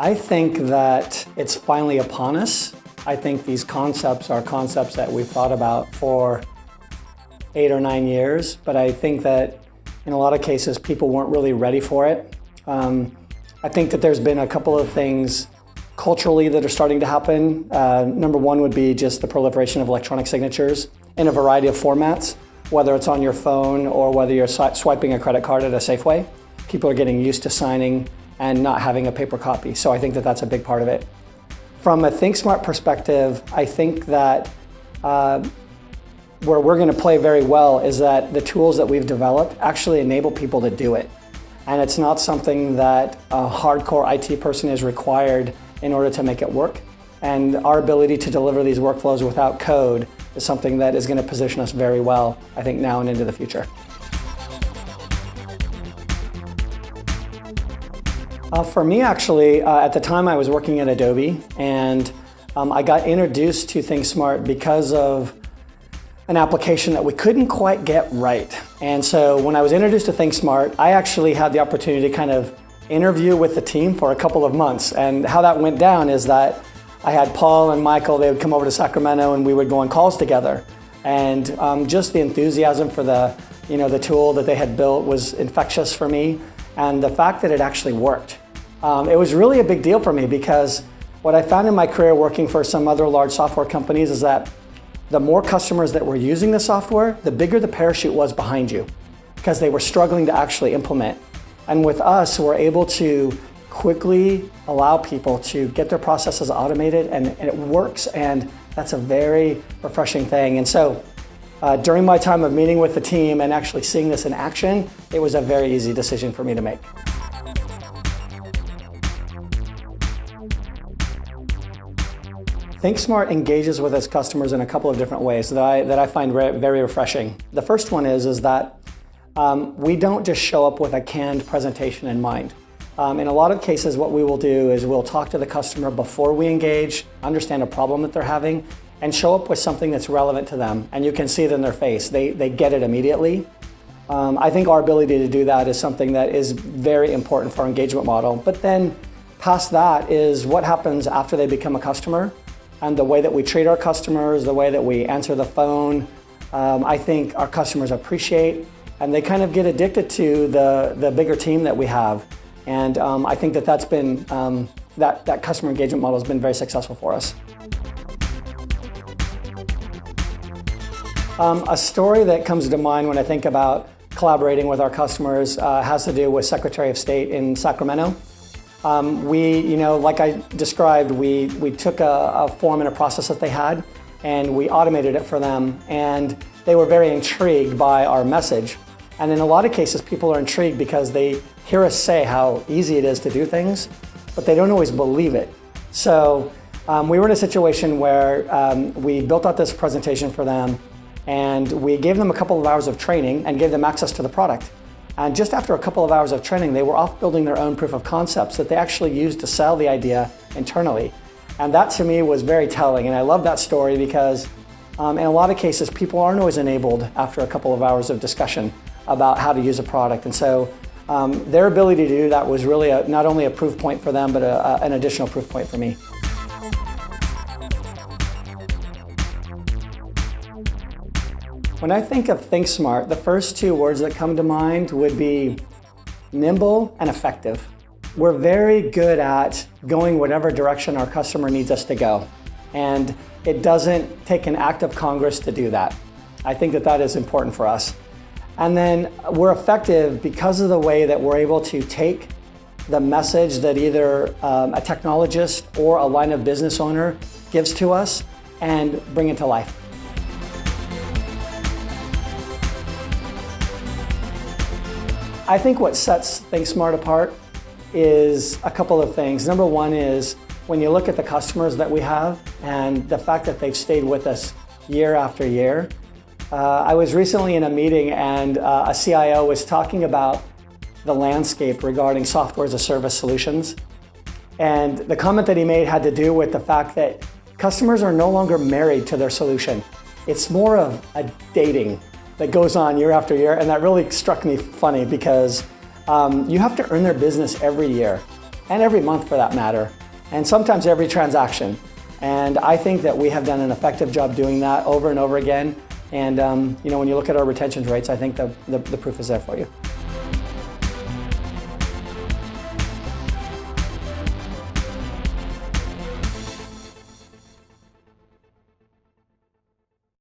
I think that it's finally upon us. I think these concepts are concepts that we've thought about for 8 or 9 years, but I think that in a lot of cases people weren't really ready for it. I think that there's been a couple of things culturally that are starting to happen. Number one would be just the proliferation of electronic signatures in a variety of formats, whether it's on your phone or whether you're swiping a credit card at a Safeway. People are getting used to signing and not having a paper copy. So I think that that's a big part of it. From a ThinkSmart perspective, I think that where we're going to play very well is that the tools that we've developed actually enable people to do it. And it's not something that a hardcore IT person is required in order to make it work. And our ability to deliver these workflows without code is something that is going to position us very well, I think, now and into the future. For me, actually, at the time I was working at Adobe, and I got introduced to ThinkSmart because of an application that we couldn't quite get right. And so when I was introduced to ThinkSmart, I actually had the opportunity to kind of interview with the team for a couple of months. And how that went down is that I had Paul and Michael, they would come over to Sacramento and we would go on calls together. And just the enthusiasm for the tool that they had built was infectious for me. And the fact that it actually worked. It was really a big deal for me because what I found in my career working for some other large software companies is that the more customers that were using the software, the bigger the parachute was behind you because they were struggling to actually implement. And with us, we're able to quickly allow people to get their processes automated and it works, and that's a very refreshing thing. And so during my time of meeting with the team and actually seeing this in action, it was a very easy decision for me to make. ThinkSmart engages with its customers in a couple of different ways that I find very refreshing. The first one is that we don't just show up with a canned presentation in mind. In a lot of cases, what we will do is we'll talk to the customer before we engage, understand a problem that they're having, and show up with something that's relevant to them. And you can see it in their face. They get it immediately. I think our ability to do that is something that is very important for our engagement model. But then past that is what happens after they become a customer. And the way that we treat our customers, the way that we answer the phone, I think our customers appreciate, and they kind of get addicted to the bigger team that we have. And I think that that's been, that customer engagement model has been very successful for us. A story that comes to mind when I think about collaborating with our customers has to do with Secretary of State in Sacramento. Like I described, we took a form and a process that they had and we automated it for them, and they were very intrigued by our message. And in a lot of cases, people are intrigued because they hear us say how easy it is to do things, but they don't always believe it. So we were in a situation where we built out this presentation for them, and we gave them a couple of hours of training and gave them access to the product. And just after a couple of hours of training, they were off building their own proof of concepts that they actually used to sell the idea internally. And that to me was very telling. And I love that story because in a lot of cases, people aren't always enabled after a couple of hours of discussion about how to use a product. And so their ability to do that was really not only a proof point for them, but an additional proof point for me. When I think of ThinkSmart, the first two words that come to mind would be nimble and effective. We're very good at going whatever direction our customer needs us to go. And it doesn't take an act of Congress to do that. I think that that is important for us. And then we're effective because of the way that we're able to take the message that either a technologist or a line of business owner gives to us and bring it to life. I think what sets ThinkSmart apart is a couple of things. Number one is when you look at the customers that we have and the fact that they've stayed with us year after year. I was recently in a meeting and a CIO was talking about the landscape regarding software as a service solutions. And the comment that he made had to do with the fact that customers are no longer married to their solution. It's more of a dating that goes on year after year, and that really struck me funny because you have to earn their business every year, and every month for that matter, and sometimes every transaction. And I think that we have done an effective job doing that over and over again. And when you look at our retention rates, I think the proof is there for you.